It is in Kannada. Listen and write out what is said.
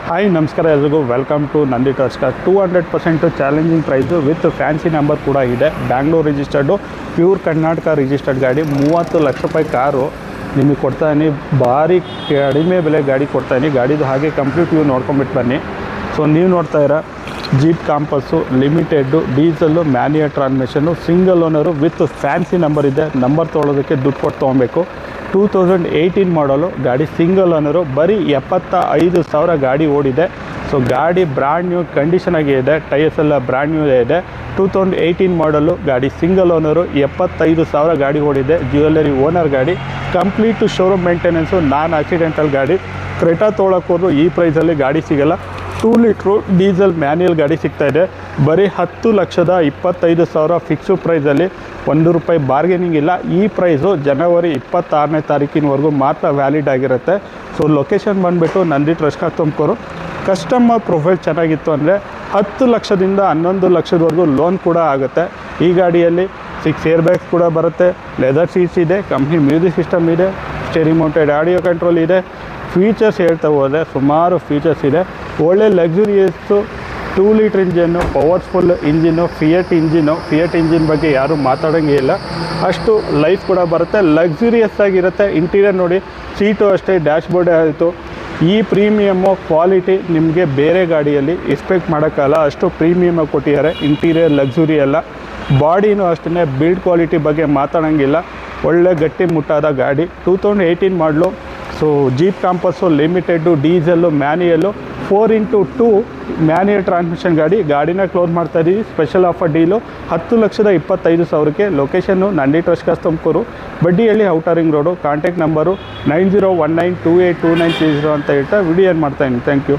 ಹಾಯ್ ನಮಸ್ಕಾರ ಎಲ್ರಿಗೂ welcome to Nandi trust car 200% challenging price with fancy number ಕೂಡ ಇದೆ. Bangalore registered pure Karnataka registered ಗಾಡಿ 30 ಲಕ್ಷ ರೂಪಾಯಿ ಕಾರು ನಿಮಗೆ ಕೊಡ್ತಾಯಿನಿ. ಭಾರಿ ಕಡಿಮೆ ಬೆಲೆ ಗಾಡಿ ಕೊಡ್ತಾಯಿನಿ. ಗಾಡಿದು ಹಾಗೆ ಕಂಪ್ಲೀಟ್ ವ್ಯೂ ನೋಡ್ಕೊಂಬಿಟ್ಟು ಬನ್ನಿ. ಸೊ ನೀವು ನೋಡ್ತಾ ಇರೋ Jeep Compass limited diesel manual transmission single owner with fancy number ಇದೆ. ನಂಬರ್ ತೊಗೊಳೋದಕ್ಕೆ ದುಡ್ಡು ಕೊಟ್ಟು ತೊಗೊಬೇಕು. 2018 ಮಾಡಲು ಗಾಡಿ ಸಿಂಗಲ್ ಓನರು, ಬರೀ 75,000 ಗಾಡಿ ಓಡಿದೆ. ಸೊ ಗಾಡಿ ಬ್ರ್ಯಾಂಡ್ ನ್ಯೂ ಕಂಡೀಷನಾಗಿ ಇದೆ, ಟೈರ್ಸ್ ಎಲ್ಲ ಬ್ರ್ಯಾಂಡ್ ನ್ಯೂ ಇದೆ. 2018 ಮಾಡಲು ಗಾಡಿ ಸಿಂಗಲ್ ಓನರು, 75,000 ಗಾಡಿ ಓಡಿದೆ. ಜ್ಯುವೆಲ್ಲರಿ ಓನರ್ ಗಾಡಿ, ಕಂಪ್ಲೀಟು ಶೋರೂಮ್ ಮೇಂಟೆನೆನ್ಸು, ನಾನ್ ಆಕ್ಸಿಡೆಂಟಲ್ ಗಾಡಿ. ಕ್ರೆಟಾ ತೊಗೊಳಕ್ಕೋದ್ರು ಈ ಪ್ರೈಸಲ್ಲಿ ಗಾಡಿ ಸಿಗೋಲ್ಲ. 2 ಲೀಟ್ರು ಡೀಸೆಲ್ ಮ್ಯಾನ್ಯಲ್ ಗಾಡಿ ಸಿಗ್ತಾಯಿದೆ. ಬರೀ 10,25,000 ಫಿಕ್ಸು ಪ್ರೈಸಲ್ಲಿ, ₹1 ಬಾರ್ಗೇನಿಂಗ್ ಇಲ್ಲ. ಈ ಪ್ರೈಸು ಜನವರಿ 26ನೇ ತಾರೀಕಿನವರೆಗೂ ಮಾತ್ರ ವ್ಯಾಲಿಡ್ ಆಗಿರುತ್ತೆ. ಸೊ ಲೊಕೇಶನ್ ಬಂದುಬಿಟ್ಟು Nandi trust car Tumakuru. Customer profile ಚೆನ್ನಾಗಿತ್ತು ಅಂದರೆ 10 ಲಕ್ಷದಿಂದ 11 ಲಕ್ಷದವರೆಗೂ ಲೋನ್ ಕೂಡ ಆಗುತ್ತೆ. ಈ ಗಾಡಿಯಲ್ಲಿ 6 ಏರ್ ಬ್ಯಾಗ್ಸ್ ಕೂಡ ಬರುತ್ತೆ, ಲೆದರ್ ಸೀಟ್ಸ್ ಇದೆ, ಕಂಪ್ನಿ ಮ್ಯೂಸಿಕ್ ಸಿಸ್ಟಮ್ ಇದೆ, ಸ್ಟೇರಿಂಗ್ ಮೌಂಟೆಡ್ ಆಡಿಯೋ ಕಂಟ್ರೋಲ್ ಇದೆ. ಫೀಚರ್ಸ್ ಹೇಳ್ತಾ ಹೋದರೆ ಸುಮಾರು ಫೀಚರ್ಸ್ ಇದೆ. ಒಳ್ಳೆ ಲಕ್ಸುರಿಯಸ್ಸು 2 litre engine, powerful engine, fiat engine ಬಗ್ಗೆ ಯಾರೂ ಮಾತಾಡೋಂಗೇ ಇಲ್ಲ. ಅಷ್ಟು ಲೈಫ್ ಕೂಡ ಬರುತ್ತೆ, ಲಕ್ಸುರಿಯಸ್ ಆಗಿರುತ್ತೆ. ಇಂಟೀರಿಯರ್ ನೋಡಿ, ಸೀಟು ಅಷ್ಟೇ, ಡ್ಯಾಶ್ ಬೋರ್ಡೇ ಆಯಿತು. ಈ ಪ್ರೀಮಿಯಮ್ಮು ಕ್ವಾಲಿಟಿ ನಿಮಗೆ ಬೇರೆ ಗಾಡಿಯಲ್ಲಿ ಎಕ್ಸ್ಪೆಕ್ಟ್ ಮಾಡೋಕ್ಕಲ್ಲ, ಅಷ್ಟು ಪ್ರೀಮಿಯಮಾಗಿ ಕೊಟ್ಟಿದ್ದಾರೆ. ಇಂಟೀರಿಯರ್ ಲಕ್ಸುರಿ ಎಲ್ಲ, ಬಾಡಿನೂ ಅಷ್ಟೇ, ಬಿಲ್ಡ್ ಕ್ವಾಲಿಟಿ ಬಗ್ಗೆ ಮಾತಾಡೋಂಗಿಲ್ಲ. ಒಳ್ಳೆ ಗಟ್ಟಿ ಮುಟ್ಟಾದ ಗಾಡಿ. 2018 ಮಾಡಲು. So Jeep Compass limited diesel manual 4x2 manual transmission ಗಾಡಿನ ಕ್ಲೋಸ್ ಮಾಡ್ತಾಯಿದ್ದೀವಿ. ಸ್ಪೆಷಲ್ ಆಫರ್ ಡೀಲು 10,25,000ಕ್ಕೆ. Location Nandi trust car Tumakuru, Baddihalli outer ring road. Contact number 9019282930 ಅಂತ ಹೇಳ್ತಾ ವಿಡಿಯೋ ಮಾಡ್ತಾಯಿದ್ದೀನಿ. Thank you.